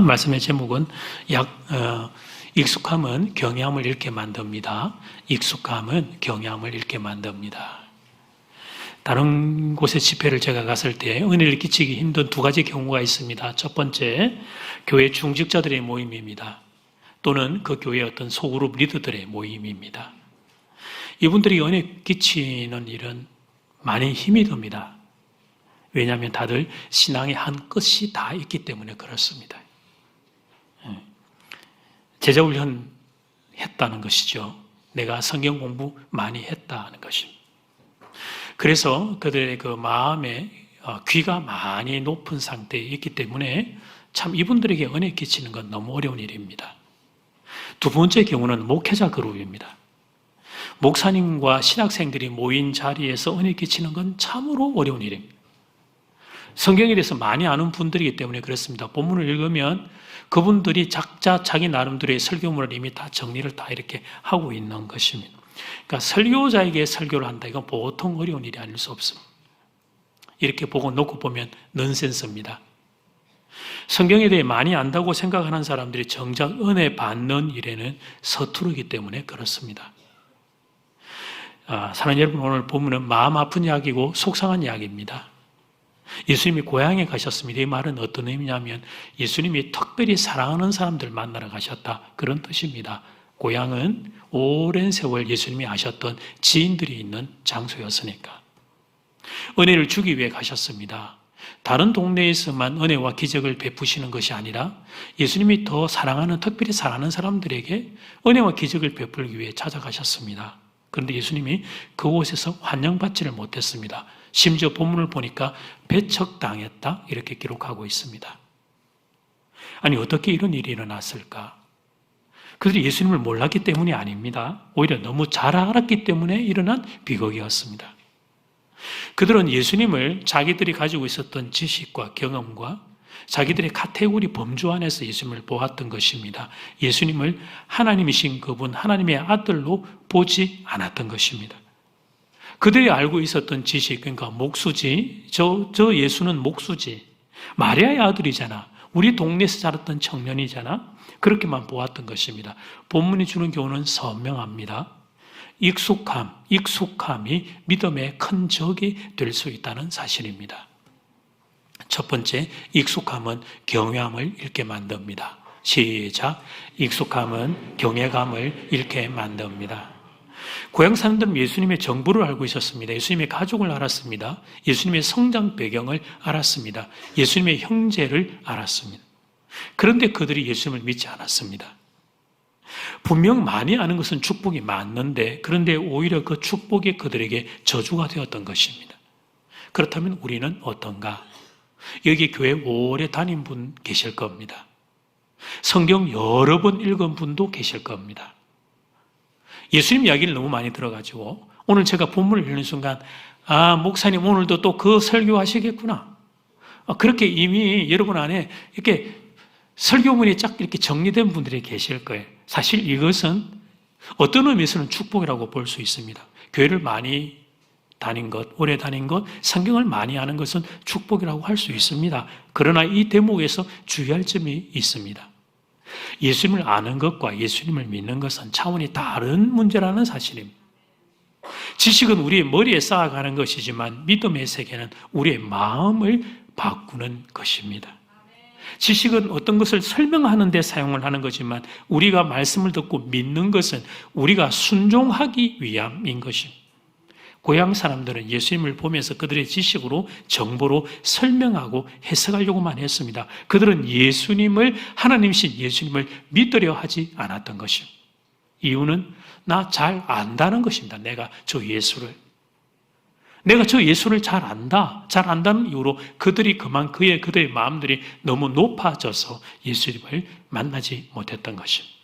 말씀의 제목은 익숙함은 경외함을 잃게 만듭니다. 익숙함은 경외함을 잃게 만듭니다. 다른 곳에 집회를 제가 갔을 때 은혜를 끼치기 힘든 두 가지 경우가 있습니다. 첫 번째, 교회 중직자들의 모임입니다. 또는 그 교회의 어떤 소그룹 리더들의 모임입니다. 이분들이 은혜 끼치는 일은 많이 힘이 듭니다. 왜냐하면 다들 신앙의 한 끝이 다 있기 때문에 그렇습니다. 제자훈련 했다는 것이죠. 내가 성경 공부 많이 했다는 것입니다. 그래서 그들의 그 마음에 귀가 많이 높은 상태에 있기 때문에 참 이분들에게 은혜 끼치는 건 너무 어려운 일입니다. 두 번째 경우는 목회자 그룹입니다. 목사님과 신학생들이 모인 자리에서 은혜 끼치는 건 참으로 어려운 일입니다. 성경에 대해서 많이 아는 분들이기 때문에 그렇습니다. 본문을 읽으면 그분들이 자기 나름대로의 설교문을 이미 다 정리를 다 이렇게 하고 있는 것입니다. 그러니까 설교자에게 설교를 한다. 이건 보통 어려운 일이 아닐 수 없습니다. 이렇게 보고 놓고 보면 넌센스입니다. 성경에 대해 많이 안다고 생각하는 사람들이 정작 은혜 받는 일에는 서투르기 때문에 그렇습니다. 사랑하는 여러분, 오늘 본문은 마음 아픈 이야기고 속상한 이야기입니다. 예수님이 고향에 가셨습니다. 이 말은 어떤 의미냐면 예수님이 특별히 사랑하는 사람들 만나러 가셨다. 그런 뜻입니다. 고향은 오랜 세월 예수님이 아셨던 지인들이 있는 장소였으니까. 은혜를 주기 위해 가셨습니다. 다른 동네에서만 은혜와 기적을 베푸시는 것이 아니라 예수님이 더 사랑하는, 특별히 사랑하는 사람들에게 은혜와 기적을 베풀기 위해 찾아가셨습니다. 그런데 예수님이 그곳에서 환영받지를 못했습니다. 심지어 본문을 보니까 배척당했다 이렇게 기록하고 있습니다. 아니 어떻게 이런 일이 일어났을까? 그들이 예수님을 몰랐기 때문이 아닙니다. 오히려 너무 잘 알았기 때문에 일어난 비극이었습니다. 그들은 예수님을 자기들이 가지고 있었던 지식과 경험과 자기들의 카테고리 범주 안에서 예수님을 보았던 것입니다. 예수님을 하나님이신 그분, 하나님의 아들로 보지 않았던 것입니다. 그들이 알고 있었던 지식, 그러니까 목수지, 저 예수는 목수지, 마리아의 아들이잖아, 우리 동네에서 자랐던 청년이잖아, 그렇게만 보았던 것입니다. 본문이 주는 교훈은 선명합니다. 익숙함이 믿음의 큰 적이 될 수 있다는 사실입니다. 첫 번째, 익숙함은 경외함을 잃게 만듭니다. 시작. 익숙함은 경외감을 잃게 만듭니다. 고향 사람들은 예수님의 정보를 알고 있었습니다. 예수님의 가족을 알았습니다. 예수님의 성장 배경을 알았습니다. 예수님의 형제를 알았습니다. 그런데 그들이 예수님을 믿지 않았습니다. 분명 많이 아는 것은 축복이 맞는데, 그런데 오히려 그 축복이 그들에게 저주가 되었던 것입니다. 그렇다면 우리는 어떤가? 여기 교회 오래 다닌 분 계실 겁니다. 성경 여러 번 읽은 분도 계실 겁니다. 예수님 이야기를 너무 많이 들어가지고 오늘 제가 본문을 읽는 순간 목사님 오늘도 또 그 설교하시겠구나. 그렇게 이미 여러분 안에 이렇게 설교문이 쫙 이렇게 정리된 분들이 계실 거예요. 사실 이것은 어떤 의미에서는 축복이라고 볼 수 있습니다. 교회를 많이 다닌 것, 오래 다닌 것, 성경을 많이 아는 것은 축복이라고 할 수 있습니다. 그러나 이 대목에서 주의할 점이 있습니다. 예수님을 아는 것과 예수님을 믿는 것은 차원이 다른 문제라는 사실입니다. 지식은 우리의 머리에 쌓아가는 것이지만 믿음의 세계는 우리의 마음을 바꾸는 것입니다. 지식은 어떤 것을 설명하는 데 사용을 하는 거지만 우리가 말씀을 듣고 믿는 것은 우리가 순종하기 위함인 것입니다. 고향 사람들은 예수님을 보면서 그들의 지식으로, 정보로 설명하고 해석하려고만 했습니다. 그들은 예수님을, 하나님이신 예수님을 믿으려 하지 않았던 것입니다. 이유는 나 잘 안다는 것입니다. 내가 저 예수를 잘 안다. 잘 안다는 이유로 그들의 마음들이 너무 높아져서 예수님을 만나지 못했던 것입니다.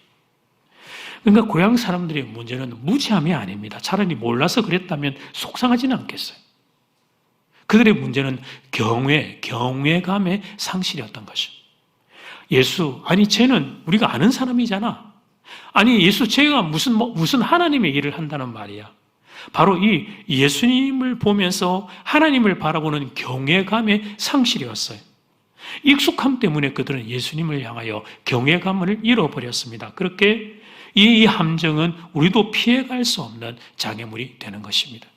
그러니까 고향 사람들의 문제는 무지함이 아닙니다. 차라리 몰라서 그랬다면 속상하지는 않겠어요. 그들의 문제는 경외감의 상실이었던 것입니다. 쟤는 우리가 아는 사람이잖아. 쟤가 무슨 하나님의 일을 한다는 말이야. 바로 이 예수님을 보면서 하나님을 바라보는 경외감의 상실이었어요. 익숙함 때문에 그들은 예수님을 향하여 경외감을 잃어버렸습니다. 그렇게 이 함정은 우리도 피해갈 수 없는 장애물이 되는 것입니다.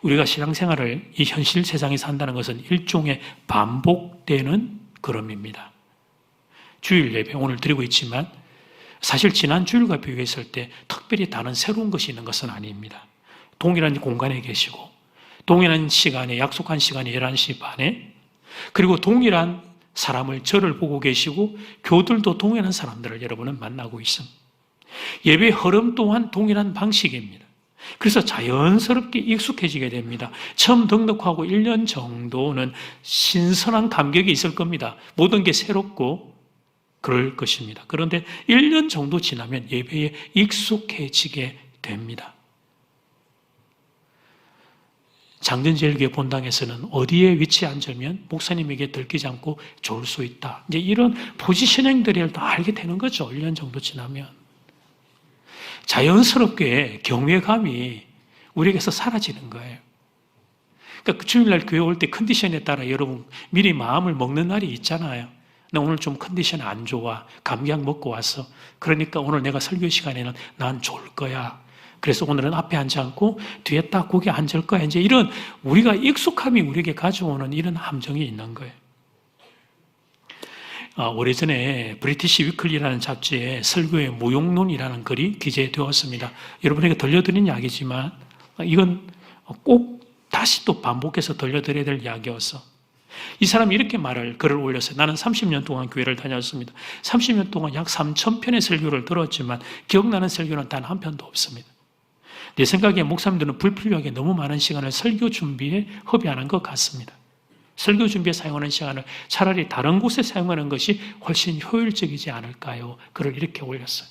우리가 신앙생활을 이 현실 세상에 산다는 것은 일종의 반복되는 걸음입니다. 주일 예배 오늘 드리고 있지만 사실 지난 주일과 비교했을 때 특별히 다른 새로운 것이 있는 것은 아닙니다. 동일한 공간에 계시고 동일한 시간에 약속한 시간에 11시 반에 그리고 동일한 사람을 저를 보고 계시고 교들도 동일한 사람들을 여러분은 만나고 있습니다. 예배 흐름 또한 동일한 방식입니다. 그래서 자연스럽게 익숙해지게 됩니다. 처음 등록하고 1년 정도는 신선한 감격이 있을 겁니다. 모든 게 새롭고 그럴 것입니다. 그런데 1년 정도 지나면 예배에 익숙해지게 됩니다. 장전제일교회 본당에서는 어디에 위치 앉으면 목사님에게 들키지 않고 좋을 수 있다. 이제 이런 포지셔닝들을 다 알게 되는 거죠. 1년 정도 지나면. 자연스럽게 경외감이 우리에게서 사라지는 거예요. 그러니까 주일날 교회 올 때 컨디션에 따라 여러분 미리 마음을 먹는 날이 있잖아요. 나 오늘 좀 컨디션 안 좋아. 감기약 먹고 왔어. 그러니까 오늘 내가 설교 시간에는 난 좋을 거야. 그래서 오늘은 앞에 앉지 않고 뒤에 딱 거기 앉을 거야. 이제 이런 우리가 익숙함이 우리에게 가져오는 이런 함정이 있는 거예요. 오래전에 브리티시 위클리라는 잡지에 설교의 무용론이라는 글이 기재되었습니다. 여러분에게 들려드린 이야기지만 이건 꼭 다시 또 반복해서 들려드려야 될 이야기여서 이 사람이 이렇게 글을 올렸어요. 나는 30년 동안 교회를 다녔습니다. 30년 동안 약 3,000편의 설교를 들었지만 기억나는 설교는 단 한 편도 없습니다. 내 생각에 목사님들은 불필요하게 너무 많은 시간을 설교 준비에 허비하는 것 같습니다. 설교 준비에 사용하는 시간을 차라리 다른 곳에 사용하는 것이 훨씬 효율적이지 않을까요? 글을 이렇게 올렸어요.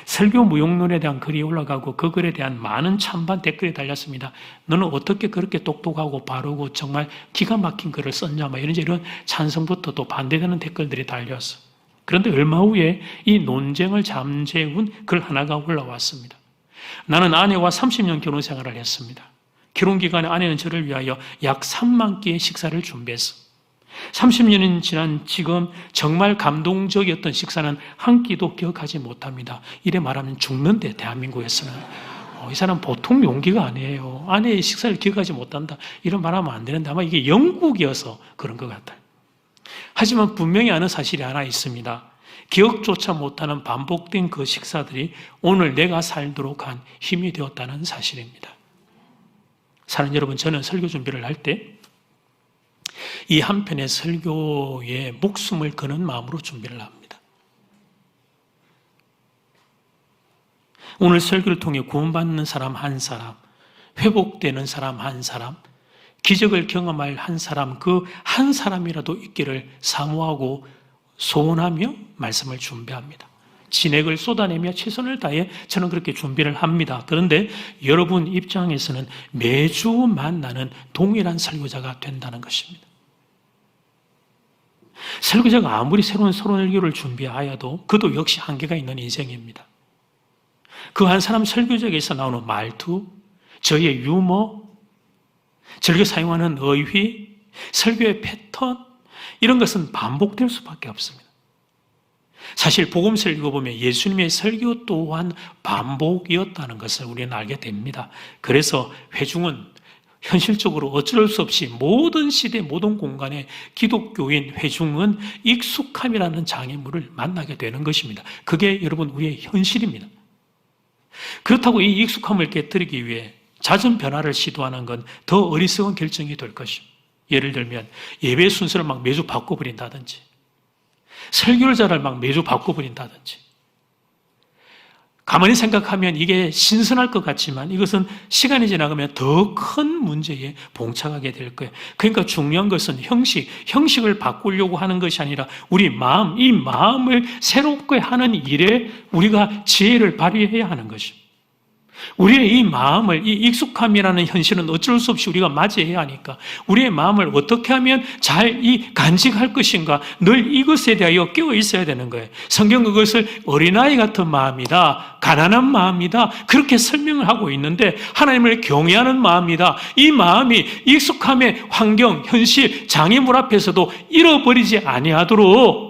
설교 무용론에 대한 글이 올라가고 그 글에 대한 많은 찬반 댓글이 달렸습니다. 너는 어떻게 그렇게 똑똑하고 바르고 정말 기가 막힌 글을 썼냐 이런 찬성부터 또 반대되는 댓글들이 달렸어. 그런데 얼마 후에 이 논쟁을 잠재운 글 하나가 올라왔습니다. 나는 아내와 30년 결혼 생활을 했습니다. 결혼 기간에 아내는 저를 위하여 약 3만 끼의 식사를 준비했어. 30년이 지난 지금 정말 감동적이었던 식사는 한 끼도 기억하지 못합니다. 이래 말하면 죽는데 대한민국에서는 이 사람 보통 용기가 아니에요. 아내의 식사를 기억하지 못한다. 이런 말하면 안 되는데 아마 이게 영국이어서 그런 것 같아요. 하지만 분명히 아는 사실이 하나 있습니다. 기억조차 못하는 반복된 그 식사들이 오늘 내가 살도록 한 힘이 되었다는 사실입니다. 사랑하는 여러분, 저는 설교 준비를 할 때 이 한편의 설교에 목숨을 거는 마음으로 준비를 합니다. 오늘 설교를 통해 구원받는 사람 한 사람, 회복되는 사람 한 사람, 기적을 경험할 한 사람, 그 한 사람이라도 있기를 사모하고 소원하며 말씀을 준비합니다. 진액을 쏟아내며 최선을 다해 저는 그렇게 준비를 합니다. 그런데 여러분 입장에서는 매주 만나는 동일한 설교자가 된다는 것입니다. 설교자가 아무리 새로운 설교를 준비하여도 그도 역시 한계가 있는 인생입니다. 그 한 사람 설교자에게서 나오는 말투, 저의 유머, 즐겨 사용하는 어휘, 설교의 패턴 이런 것은 반복될 수밖에 없습니다. 사실 복음서를 읽어보면 예수님의 설교 또한 반복이었다는 것을 우리는 알게 됩니다. 그래서 회중은 현실적으로 어쩔 수 없이 모든 시대 모든 공간에 기독교인 회중은 익숙함이라는 장애물을 만나게 되는 것입니다. 그게 여러분 우리의 현실입니다. 그렇다고 이 익숙함을 깨뜨리기 위해 잦은 변화를 시도하는 건 더 어리석은 결정이 될 것입니다. 예를 들면 예배 순서를 막 매주 바꿔버린다든지 설교자를 막 매주 바꿔버린다든지 가만히 생각하면 이게 신선할 것 같지만 이것은 시간이 지나가면 더 큰 문제에 봉착하게 될 거예요. 그러니까 중요한 것은 형식을 바꾸려고 하는 것이 아니라 우리 마음, 이 마음을 새롭게 하는 일에 우리가 지혜를 발휘해야 하는 것입니다. 우리의 이 마음을, 이 익숙함이라는 현실은 어쩔 수 없이 우리가 맞이해야 하니까 우리의 마음을 어떻게 하면 잘 간직할 것인가 늘 이것에 대하여 깨어 있어야 되는 거예요. 성경은 그것을 어린아이 같은 마음이다, 가난한 마음이다, 그렇게 설명을 하고 있는데 하나님을 경외하는 마음이다. 이 마음이 익숙함의 환경, 현실, 장애물 앞에서도 잃어버리지 아니하도록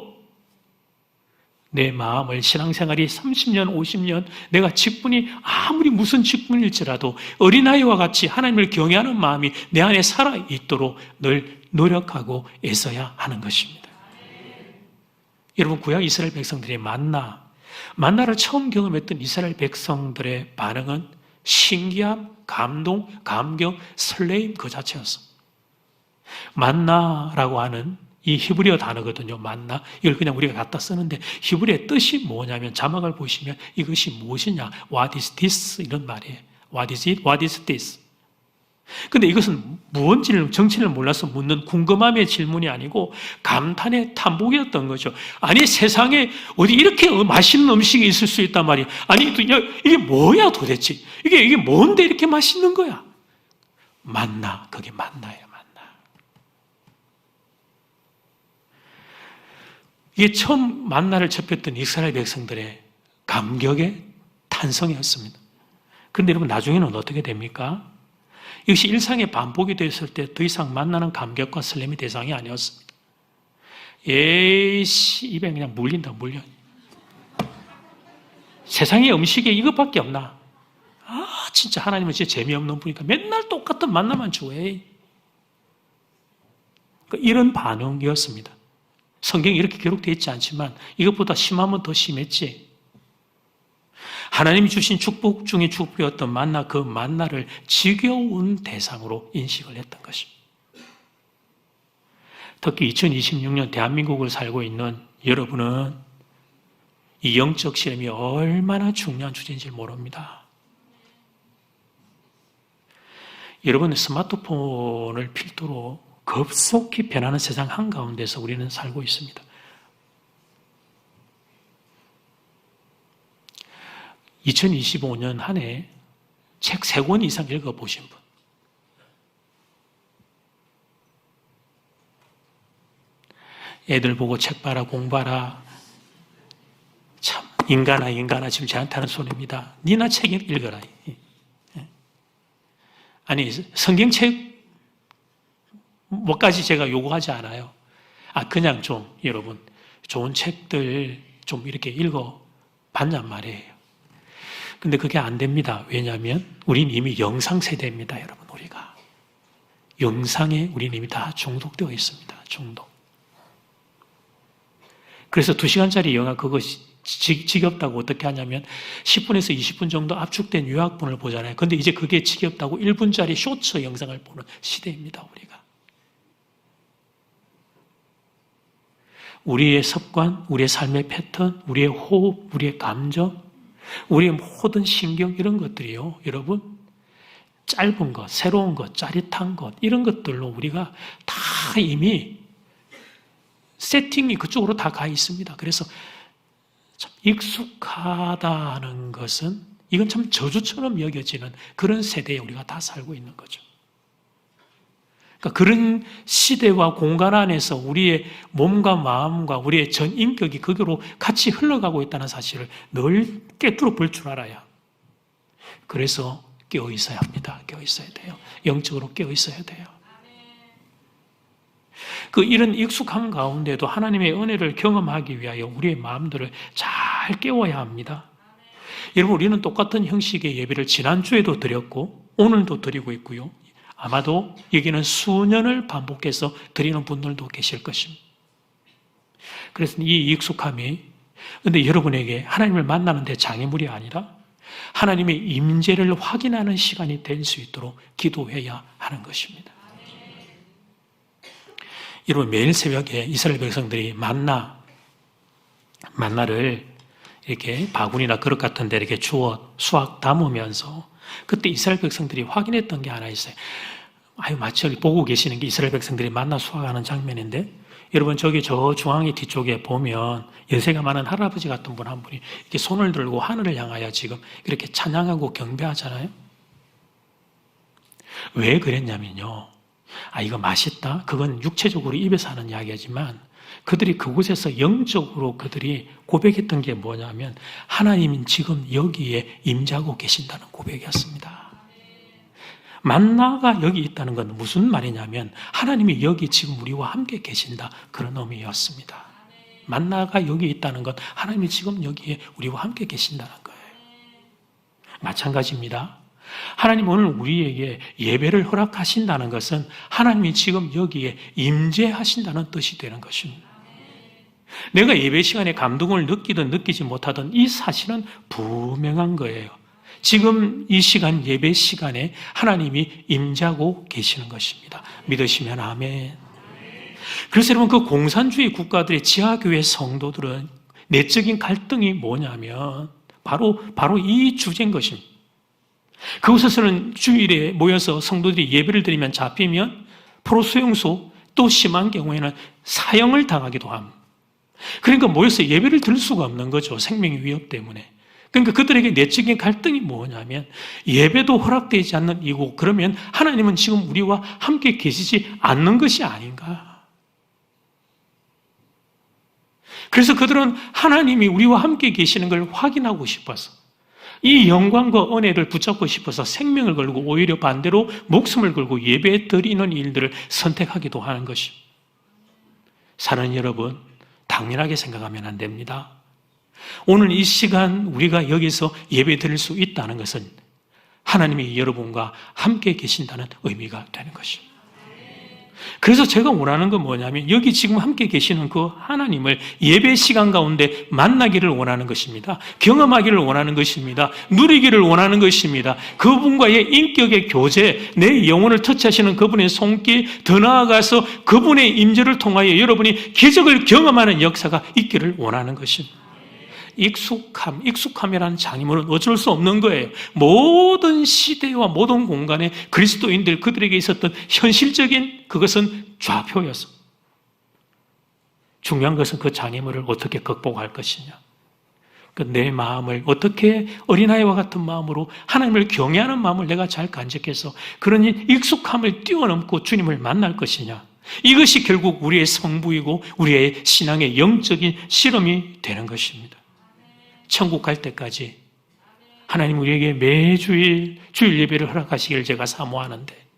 내 마음을 신앙생활이 30년, 50년 내가 직분이 아무리 무슨 직분일지라도 어린아이와 같이 하나님을 경외하는 마음이 내 안에 살아있도록 늘 노력하고 애써야 하는 것입니다. 여러분, 구약 이스라엘 백성들이 만나를 처음 경험했던 이스라엘 백성들의 반응은 신기함, 감동, 감격, 설레임 그 자체였어. 만나라고 하는 이 히브리어 단어거든요. 만나. 이걸 그냥 우리가 갖다 쓰는데 히브리어의 뜻이 뭐냐면 자막을 보시면 이것이 무엇이냐? What is this? 이런 말이에요. What is it? What is this? 근데 이것은 무언지를 정체를 몰라서 묻는 궁금함의 질문이 아니고 감탄의 탐복이었던 거죠. 아니 세상에 어디 이렇게 맛있는 음식이 있을 수 있단 말이야. 아니 이게 뭐야 도대체? 이게 뭔데 이렇게 맛있는 거야? 만나. 그게 만나예요. 이게 처음 만나를 접했던 이스라엘 백성들의 감격의 탄성이었습니다. 그런데 여러분 나중에는 어떻게 됩니까? 이것이 일상의 반복이 됐을 때 더 이상 만나는 감격과 설렘의 대상이 아니었습니다. 에이씨 입에 그냥 물린다 물려. 세상의 음식에 이것밖에 없나? 진짜 하나님은 진짜 재미없는 분이니까 맨날 똑같은 만나만 주해. 이런 반응이었습니다. 성경에 이렇게 기록되어 있지 않지만 이것보다 심하면 더 심했지. 하나님이 주신 축복 중에 축복이었던 만나, 그 만나를 지겨운 대상으로 인식을 했던 것입니다. 특히 2026년 대한민국을 살고 있는 여러분은 이 영적 시험이 얼마나 중요한 주제인지 모릅니다. 여러분의 스마트폰을 필두로 급속히 변하는 세상 한가운데서 우리는 살고 있습니다. 2025년 한 해 책 3권 이상 읽어보신 분. 애들 보고 책 봐라, 공부하라. 참, 인간아, 지금 저한테 하는 소리입니다. 니나 책 읽어라. 아니, 성경책 뭐까지 제가 요구하지 않아요. 그냥 좀 여러분 좋은 책들 좀 이렇게 읽어봤냔 말이에요. 근데 그게 안 됩니다. 왜냐하면 우린 이미 영상 세대입니다. 여러분 우리가 영상에 우린 이미 다 중독되어 있습니다. 중독. 그래서 2시간짜리 영화 그것이 지겹다고 어떻게 하냐면 10분에서 20분 정도 압축된 요약본을 보잖아요. 근데 이제 그게 지겹다고 1분짜리 쇼츠 영상을 보는 시대입니다. 우리가. 우리의 습관, 우리의 삶의 패턴, 우리의 호흡, 우리의 감정, 우리의 모든 신경 이런 것들이요. 여러분 짧은 것, 새로운 것, 짜릿한 것 이런 것들로 우리가 다 이미 세팅이 그쪽으로 다 가 있습니다. 그래서 참 익숙하다는 것은 이건 참 저주처럼 여겨지는 그런 세대에 우리가 다 살고 있는 거죠. 그러니까 그런 시대와 공간 안에서 우리의 몸과 마음과 우리의 전 인격이 거기로 같이 흘러가고 있다는 사실을 늘 깨뚫어 볼 줄 알아야. 그래서 깨어 있어야 합니다. 깨어 있어야 돼요. 영적으로 깨어 있어야 돼요. 이런 익숙함 가운데도 하나님의 은혜를 경험하기 위하여 우리의 마음들을 잘 깨워야 합니다. 여러분, 우리는 똑같은 형식의 예배를 지난주에도 드렸고 오늘도 드리고 있고요. 아마도 여기는 수년을 반복해서 드리는 분들도 계실 것입니다. 그래서 이 익숙함이 근데 여러분에게 하나님을 만나는 데 장애물이 아니라 하나님의 임재를 확인하는 시간이 될 수 있도록 기도해야 하는 것입니다. 여러분 매일 새벽에 이스라엘 백성들이 만나를 이렇게 바구니나 그릇 같은 데 이렇게 주워 수확 담으면서 그때 이스라엘 백성들이 확인했던 게 하나 있어요. 마치 보고 계시는 게 이스라엘 백성들이 만나 수확하는 장면인데 여러분 저기 저 중앙의 뒤쪽에 보면 연세가 많은 할아버지 같은 분 한 분이 이렇게 손을 들고 하늘을 향하여 지금 이렇게 찬양하고 경배하잖아요. 왜 그랬냐면요. 이거 맛있다. 그건 육체적으로 입에서 하는 이야기지만 그들이 그곳에서 영적으로 그들이 고백했던 게 뭐냐면 하나님은 지금 여기에 임재하고 계신다는 고백이었습니다. 만나가 여기 있다는 건 무슨 말이냐면 하나님이 여기 지금 우리와 함께 계신다 그런 의미였습니다. 만나가 여기 있다는 건 하나님이 지금 여기에 우리와 함께 계신다는 거예요. 마찬가지입니다. 하나님 오늘 우리에게 예배를 허락하신다는 것은 하나님이 지금 여기에 임재하신다는 뜻이 되는 것입니다. 내가 예배 시간에 감동을 느끼든 느끼지 못하든 이 사실은 분명한 거예요. 지금 이 시간 예배 시간에 하나님이 임재하고 계시는 것입니다. 믿으시면 아멘. 그래서 여러분 그 공산주의 국가들의 지하교회 성도들은 내적인 갈등이 뭐냐면 바로 이 주제인 것입니다. 그곳에서는 주일에 모여서 성도들이 예배를 드리면 잡히면 포로수용소 또 심한 경우에는 사형을 당하기도 합니다. 그러니까 모여서 예배를 드릴 수가 없는 거죠. 생명의 위협 때문에. 그러니까 그들에게 내적인 갈등이 뭐냐면 예배도 허락되지 않는 이곳, 그러면 하나님은 지금 우리와 함께 계시지 않는 것이 아닌가. 그래서 그들은 하나님이 우리와 함께 계시는 걸 확인하고 싶어서 이 영광과 은혜를 붙잡고 싶어서 생명을 걸고 오히려 반대로 목숨을 걸고 예배에 드리는 일들을 선택하기도 하는 것입니다. 사랑하는 여러분, 당연하게 생각하면 안 됩니다. 오늘 이 시간 우리가 여기서 예배 드릴 수 있다는 것은 하나님이 여러분과 함께 계신다는 의미가 되는 것입니다. 그래서 제가 원하는 건 뭐냐면 여기 지금 함께 계시는 그 하나님을 예배 시간 가운데 만나기를 원하는 것입니다. 경험하기를 원하는 것입니다. 누리기를 원하는 것입니다. 그분과의 인격의 교제, 내 영혼을 터치하시는 그분의 손길, 더 나아가서 그분의 임재를 통하여 여러분이 기적을 경험하는 역사가 있기를 원하는 것입니다. 익숙함이라는 장애물은 어쩔 수 없는 거예요. 모든 시대와 모든 공간에 그리스도인들 그들에게 있었던 현실적인 그것은 좌표였어. 중요한 것은 그 장애물을 어떻게 극복할 것이냐. 내 마음을 어떻게 어린아이와 같은 마음으로 하나님을 경외하는 마음을 내가 잘 간직해서 그런 익숙함을 뛰어넘고 주님을 만날 것이냐. 이것이 결국 우리의 성부이고 우리의 신앙의 영적인 실험이 되는 것입니다. 천국 갈 때까지 하나님 우리에게 매주일 주일 예배를 허락하시길 제가 사모하는데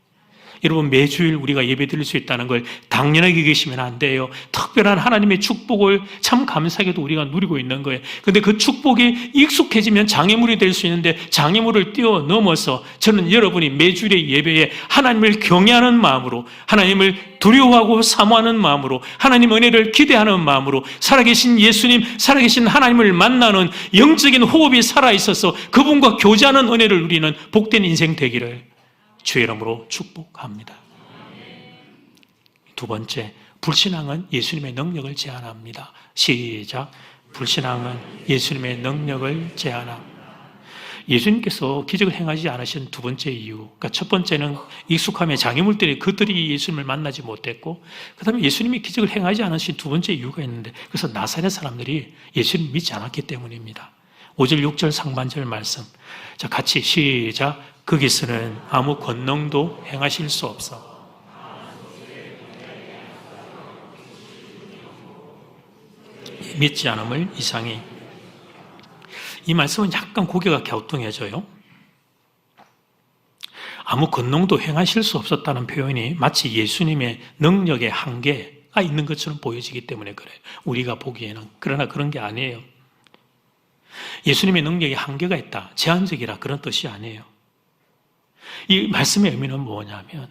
여러분 매주일 우리가 예배 드릴 수 있다는 걸 당연하게 계시면 안 돼요. 특별한 하나님의 축복을 참 감사하게도 우리가 누리고 있는 거예요. 그런데 그 축복이 익숙해지면 장애물이 될 수 있는데 장애물을 뛰어넘어서 저는 여러분이 매주일의 예배에 하나님을 경외하는 마음으로 하나님을 두려워하고 사모하는 마음으로 하나님 은혜를 기대하는 마음으로 살아계신 예수님, 살아계신 하나님을 만나는 영적인 호흡이 살아있어서 그분과 교제하는 은혜를 누리는 복된 인생 되기를 주의 이름으로 축복합니다. 두 번째, 불신앙은 예수님의 능력을 제한합니다. 시작. 불신앙은 예수님의 능력을 제한합니다. 예수님께서 기적을 행하지 않으신 두 번째 이유, 그러니까 첫 번째는 익숙함의 장애물들이 그들이 예수님을 만나지 못했고, 그 다음에 예수님이 기적을 행하지 않으신 두 번째 이유가 있는데, 그래서 나사렛 사람들이 예수님 믿지 않았기 때문입니다. 5절, 6절 상반절 말씀. 자, 같이 시작. 거기서는 아무 권능도 행하실 수 없어. 믿지 않음을 이상히. 이 말씀은 약간 고개가 갸우뚱해져요. 아무 권능도 행하실 수 없었다는 표현이 마치 예수님의 능력의 한계가 있는 것처럼 보여지기 때문에 그래요. 우리가 보기에는. 그러나 그런 게 아니에요. 예수님의 능력에 한계가 있다, 제한적이라 그런 뜻이 아니에요. 이 말씀의 의미는 뭐냐면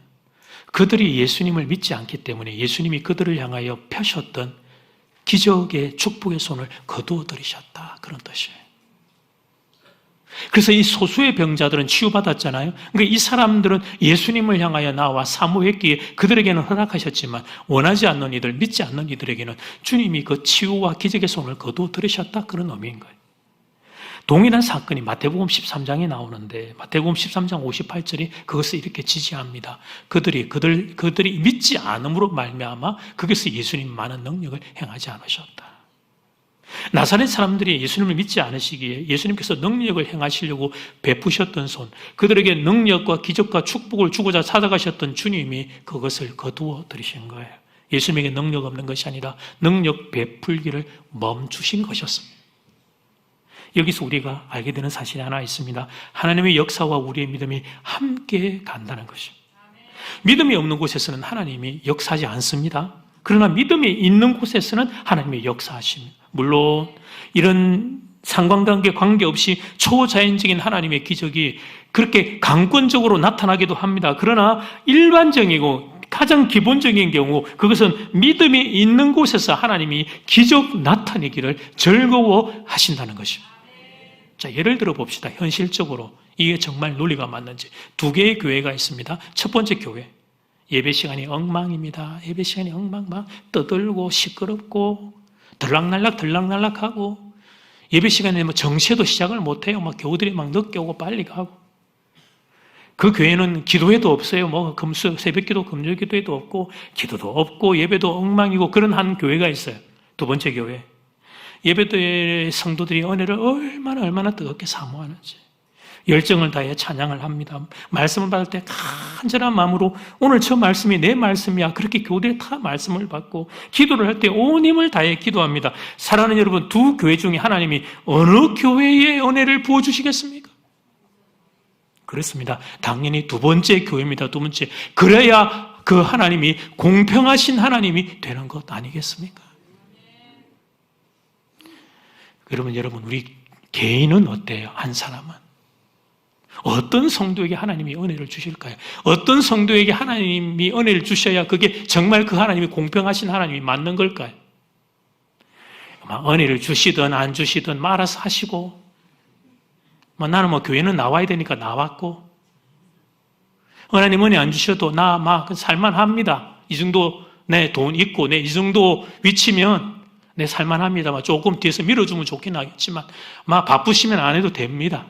그들이 예수님을 믿지 않기 때문에 예수님이 그들을 향하여 펴셨던 기적의 축복의 손을 거두어 들이셨다, 그런 뜻이에요. 그래서 이 소수의 병자들은 치유받았잖아요. 그러니까 이 사람들은 예수님을 향하여 나와 사모했기에 그들에게는 허락하셨지만 원하지 않는 이들, 믿지 않는 이들에게는 주님이 그 치유와 기적의 손을 거두어 들이셨다, 그런 의미인 거예요. 동일한 사건이 마태복음 13장에 나오는데 마태복음 13장 58절이 그것을 이렇게 지지합니다. 그들이 믿지 않음으로 말미암아 거기서 예수님 많은 능력을 행하지 않으셨다. 나사렛 사람들이 예수님을 믿지 않으시기에 예수님께서 능력을 행하시려고 베푸셨던 손, 그들에게 능력과 기적과 축복을 주고자 찾아가셨던 주님이 그것을 거두어 들이신 거예요. 예수님에게 능력 없는 것이 아니라 능력 베풀기를 멈추신 것이었습니다. 여기서 우리가 알게 되는 사실이 하나 있습니다. 하나님의 역사와 우리의 믿음이 함께 간다는 것입니다. 믿음이 없는 곳에서는 하나님이 역사하지 않습니다. 그러나 믿음이 있는 곳에서는 하나님의 역사하십니다. 물론 이런 상관관계 관계없이 초자연적인 하나님의 기적이 그렇게 강권적으로 나타나기도 합니다. 그러나 일반적이고 가장 기본적인 경우 그것은 믿음이 있는 곳에서 하나님이 기적 나타내기를 즐거워하신다는 것입니다. 자, 예를 들어 봅시다. 현실적으로 이게 정말 논리가 맞는지. 두 개의 교회가 있습니다. 첫 번째 교회, 예배 시간이 엉망입니다. 예배 시간이 엉망, 막 떠들고 시끄럽고 들락날락하고 예배 시간에 뭐 정시에도 시작을 못해요. 막 교우들이 막 늦게 오고 빨리 가고. 그 교회는 기도회도 없어요. 뭐 새벽기도, 금요기도회도 없고 기도도 없고 예배도 엉망이고 그런 한 교회가 있어요. 두 번째 교회, 예배도의 성도들이 은혜를 얼마나 뜨겁게 사모하는지 열정을 다해 찬양을 합니다. 말씀을 받을 때 간절한 마음으로 오늘 저 말씀이 내 말씀이야. 그렇게 교대에 다 말씀을 받고 기도를 할 때 온 힘을 다해 기도합니다. 사랑하는 여러분, 두 교회 중에 하나님이 어느 교회에 은혜를 부어주시겠습니까? 그렇습니다. 당연히 두 번째 교회입니다. 두 번째. 그래야 그 하나님이 공평하신 하나님이 되는 것 아니겠습니까? 그러면 여러분, 우리 개인은 어때요? 한 사람은 어떤 성도에게 하나님이 은혜를 주실까요? 어떤 성도에게 하나님이 은혜를 주셔야 그게 정말 그 하나님이 공평하신 하나님이 맞는 걸까요? 은혜를 주시든 안 주시든 알아서 하시고, 나는 교회는 나와야 되니까 나왔고, 하나님 은혜 안 주셔도 살만합니다. 이 정도 내 돈 있고 내 이 정도 위치면 내 살만합니다. 조금 뒤에서 밀어주면 좋긴 하겠지만 바쁘시면 안 해도 됩니다.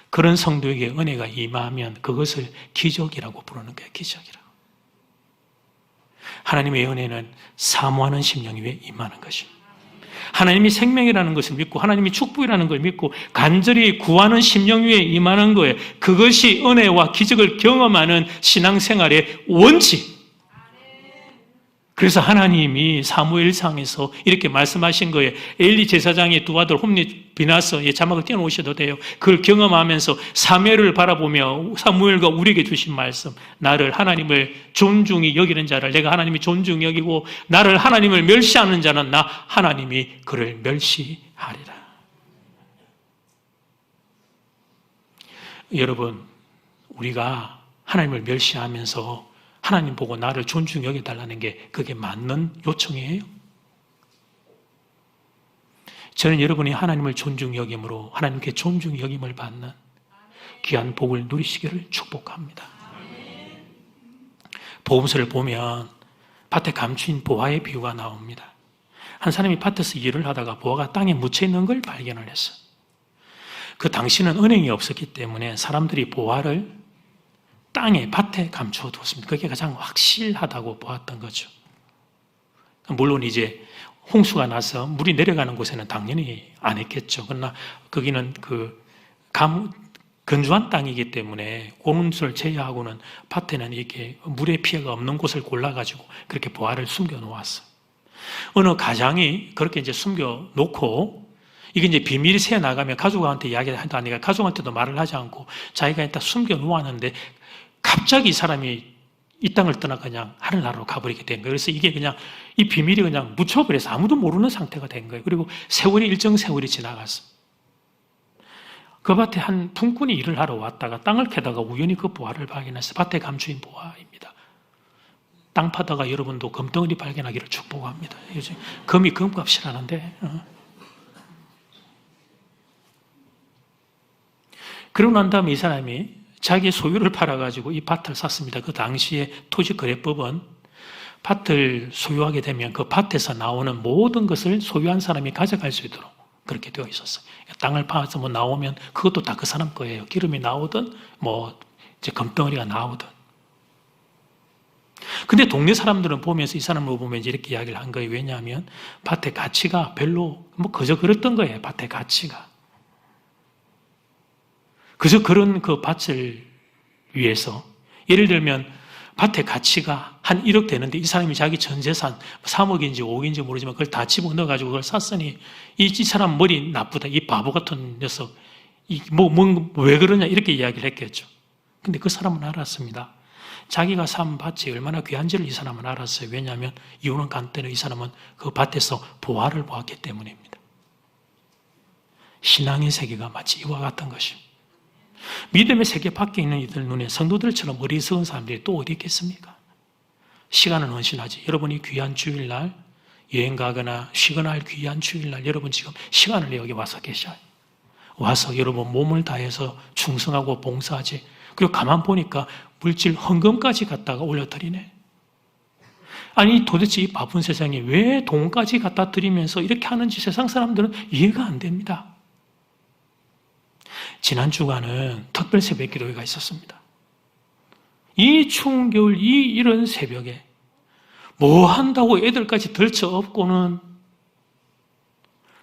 그런 성도에게 은혜가 임하면 그것을 기적이라고 부르는 거예요. 기적이라고. 하나님의 은혜는 사모하는 심령 위에 임하는 것입니다. 하나님이 생명이라는 것을 믿고 하나님이 축복이라는 걸 믿고 간절히 구하는 심령 위에 임하는 거예요. 그것이 은혜와 기적을 경험하는 신앙생활의 원칙. 그래서 하나님이 사무엘상에서 이렇게 말씀하신 거예요. 엘리 제사장의 두 아들 홈리 비나스, 자막을 띄워놓으셔도 돼요. 그걸 경험하면서 사무엘을 바라보며 사무엘과 우리에게 주신 말씀, 나를 하나님을 존중히 여기는 자를 내가 하나님이 존중히 여기고 나를 하나님을 멸시하는 자는 나 하나님이 그를 멸시하리라. 여러분, 우리가 하나님을 멸시하면서 하나님 보고 나를 존중히 여겨달라는 게 그게 맞는 요청이에요? 저는 여러분이 하나님을 존중히 여김으로 하나님께 존중히 여김을 받는 귀한 복을 누리시기를 축복합니다. 복음서를 보면 밭에 감추인 보화의 비유가 나옵니다. 한 사람이 밭에서 일을 하다가 보화가 땅에 묻혀 있는 걸 발견을 했어요. 그 당시는 은행이 없었기 때문에 사람들이 보화를 땅에, 밭에 감추어 두었습니다. 그게 가장 확실하다고 보았던 거죠. 물론 이제 홍수가 나서 물이 내려가는 곳에는 당연히 안 했겠죠. 그러나 거기는 건조한 땅이기 때문에 그런 것을 제외하고는 밭에는 이렇게 물의 피해가 없는 곳을 골라가지고 그렇게 보화를 숨겨 놓았어요. 어느 가장이 그렇게 이제 숨겨 놓고 이게 이제 비밀이 새 나가면 가족한테 이야기를 하도 아니까 가족한테도 말을 하지 않고 자기가 일단 숨겨 놓았는데 갑자기 이 사람이 이 땅을 떠나 그냥 하늘나라로 가버리게 된 거예요. 그래서 이게 그냥 이 비밀이 그냥 묻혀버려서 아무도 모르는 상태가 된 거예요. 그리고 일정 세월이 지나갔어. 그 밭에 한 품꾼이 일을 하러 왔다가 땅을 캐다가 우연히 그 보화를 발견해서 밭에 감추인 보화입니다. 땅 파다가 여러분도 금덩어리 발견하기를 축복합니다. 요즘 금이 금값이라는데. 그러고 난 다음에 이 사람이 자기 소유를 팔아가지고 이 밭을 샀습니다. 그 당시에 토지거래법은 밭을 소유하게 되면 그 밭에서 나오는 모든 것을 소유한 사람이 가져갈 수 있도록 그렇게 되어 있었어요. 땅을 파서 뭐 나오면 그것도 다 그 사람 거예요. 기름이 나오든 뭐 이제 금덩어리가 나오든. 근데 동네 사람들은 보면서 이 사람을 보면 이제 이렇게 이야기를 한 거예요. 왜냐하면 밭의 가치가 별로 뭐 그저 그랬던 거예요. 밭의 가치가. 그저 그런 그 밭을 위해서 예를 들면 밭의 가치가 한 1억 되는데 이 사람이 자기 전 재산 3억인지 5억인지 모르지만 그걸 다 집어넣어가지고 그걸 샀으니 이 사람 머리 나쁘다. 이 바보 같은 녀석. 왜 그러냐 이렇게 이야기를 했겠죠. 근데 그 사람은 알았습니다. 자기가 산 밭이 얼마나 귀한지를 이 사람은 알았어요. 왜냐하면 이유는 간단해요. 이 사람은 그 밭에서 보화를 보았기 때문입니다. 신앙의 세계가 마치 이와 같은 것입니다. 믿음의 세계 밖에 있는 이들 눈에 성도들처럼 어리석은 사람들이 또 어디 있겠습니까? 시간은 헌신하지. 여러분이 귀한 주일날 여행 가거나 쉬거나 할 귀한 주일날 여러분 지금 시간을 여기 와서 계셔요. 와서 여러분 몸을 다해서 충성하고 봉사하지. 그리고 가만 보니까 물질 헌금까지 갖다가 올려드리네. 아니 도대체 이 바쁜 세상에 왜 돈까지 갖다 드리면서 이렇게 하는지 세상 사람들은 이해가 안 됩니다. 지난 주간은 특별 새벽 기도회가 있었습니다. 이 추운 겨울 이 이른 새벽에 뭐 한다고 애들까지 들쳐업고는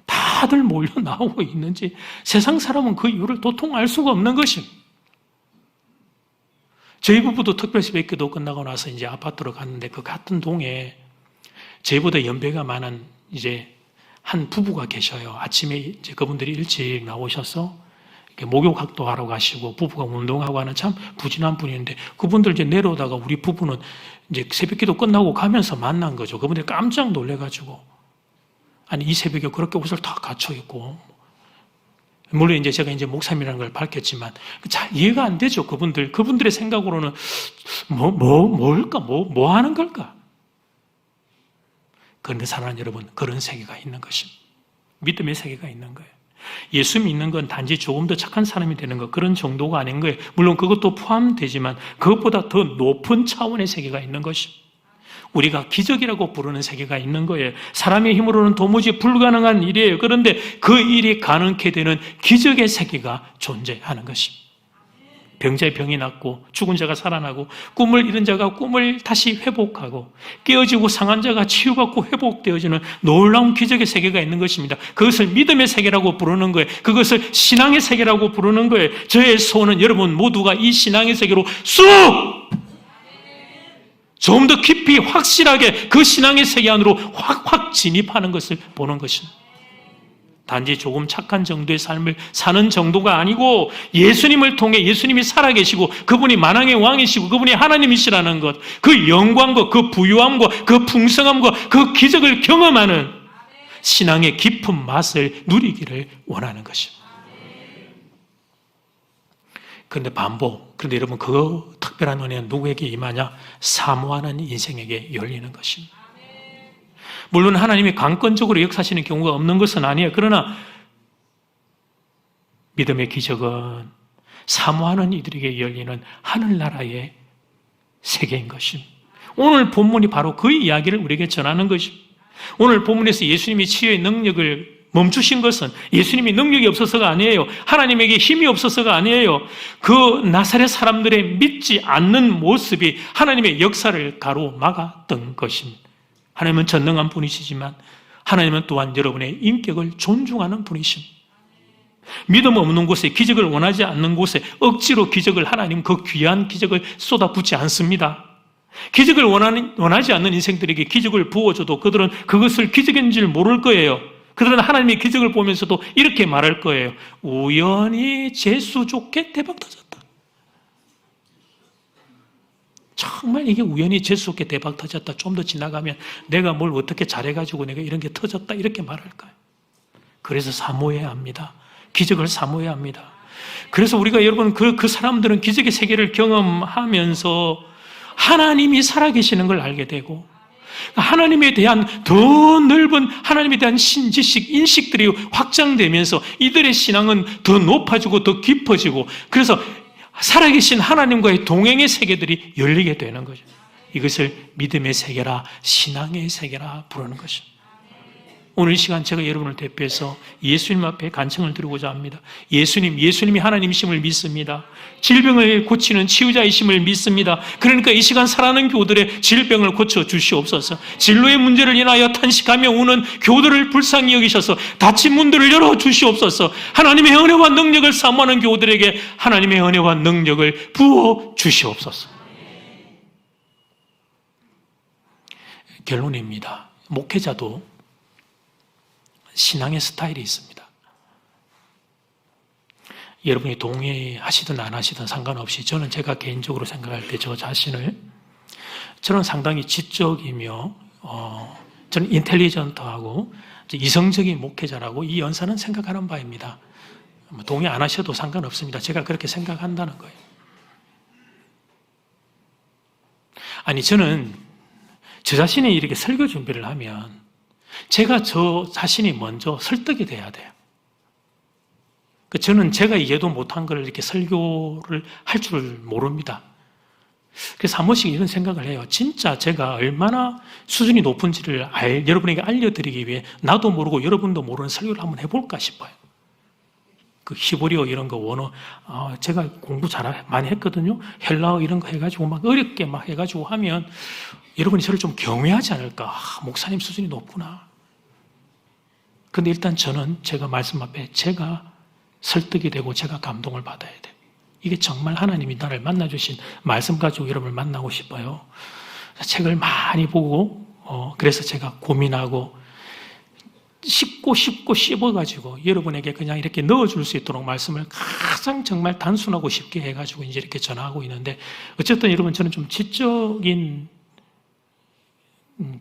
다들 몰려 나오고 있는지 세상 사람은 그 이유를 도통 알 수가 없는 것입니다. 저희 부부도 특별 새벽 기도 끝나고 나서 이제 아파트로 갔는데 그 같은 동에 저희보다 연배가 많은 이제 한 부부가 계셔요. 아침에 이제 그분들이 일찍 나오셔서 목욕학도 하러 가시고 부부가 운동하고 하는 참 부진한 분인데 그분들 이제 내려오다가 우리 부부는 이제 새벽기도 끝나고 가면서 만난 거죠. 그분들이 깜짝 놀래가지고 아니 이 새벽에 그렇게 옷을 다 갖춰 입고 물론 이제 제가 이제 목사님이라는 걸 밝혔지만 잘 이해가 안 되죠. 그분들의 생각으로는 뭘까 뭐 하는 걸까? 그런데 사랑하는 여러분 그런 세계가 있는 것입니다. 믿음의 세계가 있는 거예요. 예수 믿는 건 단지 조금 더 착한 사람이 되는 것 그런 정도가 아닌 거예요. 물론 그것도 포함되지만 그것보다 더 높은 차원의 세계가 있는 것입니다. 우리가 기적이라고 부르는 세계가 있는 거예요. 사람의 힘으로는 도무지 불가능한 일이에요. 그런데 그 일이 가능케 되는 기적의 세계가 존재하는 것입니다. 병자의 병이 낫고 죽은 자가 살아나고 꿈을 잃은 자가 꿈을 다시 회복하고 깨어지고 상한 자가 치유받고 회복되어지는 놀라운 기적의 세계가 있는 것입니다. 그것을 믿음의 세계라고 부르는 거예요. 그것을 신앙의 세계라고 부르는 거예요. 저의 소원은 여러분 모두가 이 신앙의 세계로 좀 더 깊이 확실하게 그 신앙의 세계 안으로 확 진입하는 것을 보는 것입니다. 단지 조금 착한 정도의 삶을 사는 정도가 아니고 예수님을 통해 예수님이 살아계시고 그분이 만왕의 왕이시고 그분이 하나님이시라는 것, 그 영광과 그 부유함과 그 풍성함과 그 기적을 경험하는 신앙의 깊은 맛을 누리기를 원하는 것입니다. 그런데 여러분 그 특별한 은혜는 누구에게 임하냐? 사모하는 인생에게 열리는 것입니다. 물론 하나님이 강권적으로 역사하시는 경우가 없는 것은 아니에요. 그러나 믿음의 기적은 사모하는 이들에게 열리는 하늘나라의 세계인 것입니다. 오늘 본문이 바로 그 이야기를 우리에게 전하는 것입니다. 오늘 본문에서 예수님이 치유의 능력을 멈추신 것은 예수님이 능력이 없어서가 아니에요. 하나님에게 힘이 없어서가 아니에요. 그 나사렛 사람들의 믿지 않는 모습이 하나님의 역사를 가로막았던 것입니다. 하나님은 전능한 분이시지만 하나님은 또한 여러분의 인격을 존중하는 분이십니다. 믿음 없는 곳에 기적을 원하지 않는 곳에 억지로 기적을 하나님 그 귀한 기적을 쏟아붓지 않습니다. 기적을 원하지 않는 인생들에게 기적을 부어줘도 그들은 그것을 기적인 줄 모를 거예요. 그들은 하나님의 기적을 보면서도 이렇게 말할 거예요. 우연히 재수 좋게 대박 터졌다. 정말 이게 우연히 재수 좋게 대박 터졌다. 좀 더 지나가면 내가 뭘 어떻게 잘해가지고 내가 이런 게 터졌다. 이렇게 말할 거예요. 그래서 사모해야 합니다. 기적을 사모해야 합니다. 그래서 우리가 여러분 그 사람들은 기적의 세계를 경험하면서 하나님이 살아계시는 걸 알게 되고 하나님에 대한 더 넓은 하나님에 대한 신지식, 인식들이 확장되면서 이들의 신앙은 더 높아지고 더 깊어지고 그래서 살아계신 하나님과의 동행의 세계들이 열리게 되는 거죠. 이것을 믿음의 세계라 신앙의 세계라 부르는 것입니다. 오늘 이 시간 제가 여러분을 대표해서 예수님 앞에 간청을 드리고자 합니다. 예수님이 하나님이심을 믿습니다. 질병을 고치는 치유자이심을 믿습니다. 그러니까 이 시간 사랑하는 교우들의 질병을 고쳐 주시옵소서. 진로의 문제를 인하여 탄식하며 우는 교우들을 불쌍히 여기셔서 닫힌 문들을 열어 주시옵소서. 하나님의 은혜와 능력을 사모하는 교우들에게 하나님의 은혜와 능력을 부어 주시옵소서. 결론입니다. 목회자도 신앙의 스타일이 있습니다. 여러분이 동의하시든 안 하시든 상관없이 저는 제가 개인적으로 생각할 때 저 자신을 저는 상당히 지적이며 저는 인텔리전트하고 이성적인 목회자라고 이 연사는 생각하는 바입니다. 동의 안 하셔도 상관없습니다. 제가 그렇게 생각한다는 거예요. 아니 저는 저 자신이 이렇게 설교 준비를 하면 제가 저 자신이 먼저 설득이 돼야 돼요. 저는 제가 이해도 못한 걸 이렇게 설교를 할 줄 모릅니다. 그래서 한 번씩 이런 생각을 해요. 진짜 제가 얼마나 수준이 높은지를 여러분에게 알려드리기 위해 나도 모르고 여러분도 모르는 설교를 한번 해볼까 싶어요. 그 히브리어 이런 거 원어, 제가 공부 많이 했거든요. 헬라어 이런 거 해가지고 막 어렵게 막 해가지고 하면 여러분이 저를 좀 경외하지 않을까. 목사님 수준이 높구나. 근데 일단 저는 제가 말씀 앞에 제가 설득이 되고 제가 감동을 받아야 돼요. 이게 정말 하나님이 나를 만나주신 말씀 가지고 여러분을 만나고 싶어요. 책을 많이 보고 그래서 제가 고민하고 씹고 씹어가지고 여러분에게 그냥 이렇게 넣어줄 수 있도록 말씀을 가장 정말 단순하고 쉽게 해가지고 이제 이렇게 전하고 있는데 어쨌든 여러분 저는 좀 지적인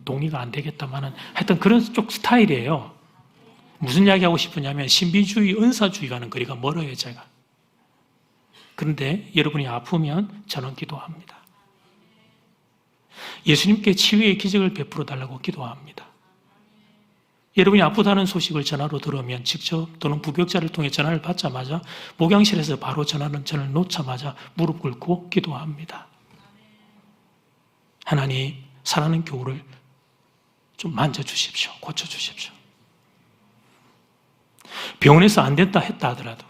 동의가 안 되겠다마는 하여튼 그런 쪽 스타일이에요. 무슨 이야기 하고 싶으냐면 신비주의, 은사주의가는 거리가 멀어요, 제가. 그런데 여러분이 아프면 저는 기도합니다. 예수님께 치유의 기적을 베풀어 달라고 기도합니다. 여러분이 아프다는 소식을 전화로 들으면 직접 또는 부벽자를 통해 전화를 받자마자 목양실에서 바로 전화를 놓자마자 무릎 꿇고 기도합니다. 하나님, 사랑하는 교우를 좀 만져주십시오. 고쳐주십시오. 병원에서 안 됐다 했다 하더라도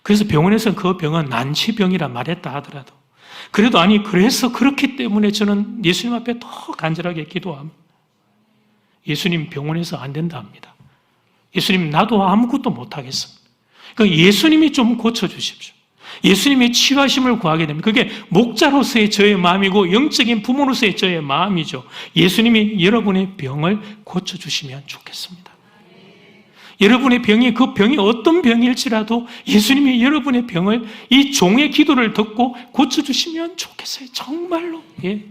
그래서 병원에서 그 병은 난치병이라 말했다 하더라도 그래도 아니 그래서 그렇기 때문에 저는 예수님 앞에 더 간절하게 기도합니다. 예수님 병원에서 안 된다 합니다. 예수님 나도 아무것도 못하겠습니다. 그러니까 예수님이 좀 고쳐주십시오. 예수님의 치유하심을 구하게 됩니다. 그게 목자로서의 저의 마음이고 영적인 부모로서의 저의 마음이죠. 예수님이 여러분의 병을 고쳐주시면 좋겠습니다. 여러분의 병이 그 병이 어떤 병일지라도 예수님이 여러분의 병을 이 종의 기도를 듣고 고쳐주시면 좋겠어요. 정말로. 예.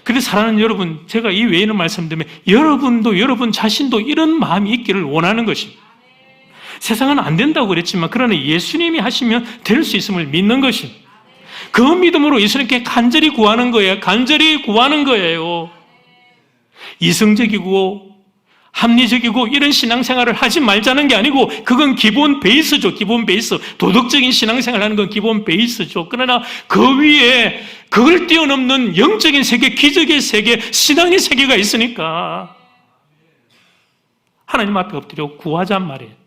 그래서 사랑하는 여러분, 제가 이 외에는 말씀드리면 여러분도 여러분 자신도 이런 마음이 있기를 원하는 것입니다. 세상은 안 된다고 그랬지만 그러나 예수님이 하시면 될 수 있음을 믿는 것입니다. 그 믿음으로 예수님께 간절히 구하는 거예요. 간절히 구하는 거예요. 이성적이고 합리적이고 이런 신앙생활을 하지 말자는 게 아니고 그건 기본 베이스죠. 기본 베이스. 도덕적인 신앙생활을 하는 건 기본 베이스죠. 그러나 그 위에 그걸 뛰어넘는 영적인 세계, 기적의 세계, 신앙의 세계가 있으니까 하나님 앞에 엎드려 구하잔 말이에요.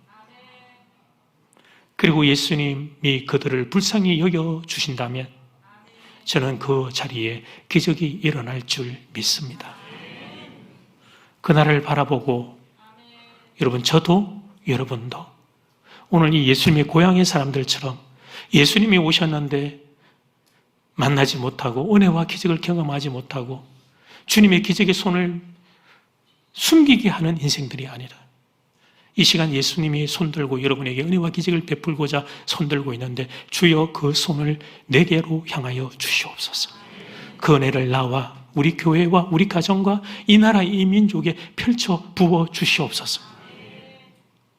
그리고 예수님이 그들을 불쌍히 여겨주신다면 저는 그 자리에 기적이 일어날 줄 믿습니다. 그날을 바라보고 여러분 저도 여러분도 오늘 이 예수님의 고향의 사람들처럼 예수님이 오셨는데 만나지 못하고 은혜와 기적을 경험하지 못하고 주님의 기적의 손을 숨기게 하는 인생들이 아니라 이 시간 예수님이 손들고 여러분에게 은혜와 기적을 베풀고자 손들고 있는데 주여 그 손을 내게로 향하여 주시옵소서. 그 은혜를 나와 우리 교회와 우리 가정과 이 나라 이 민족에 펼쳐 부어 주시옵소서.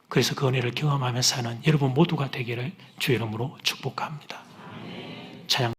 그래서 그 은혜를 경험하며 사는 여러분 모두가 되기를 주의 이름으로 축복합니다. 찬양.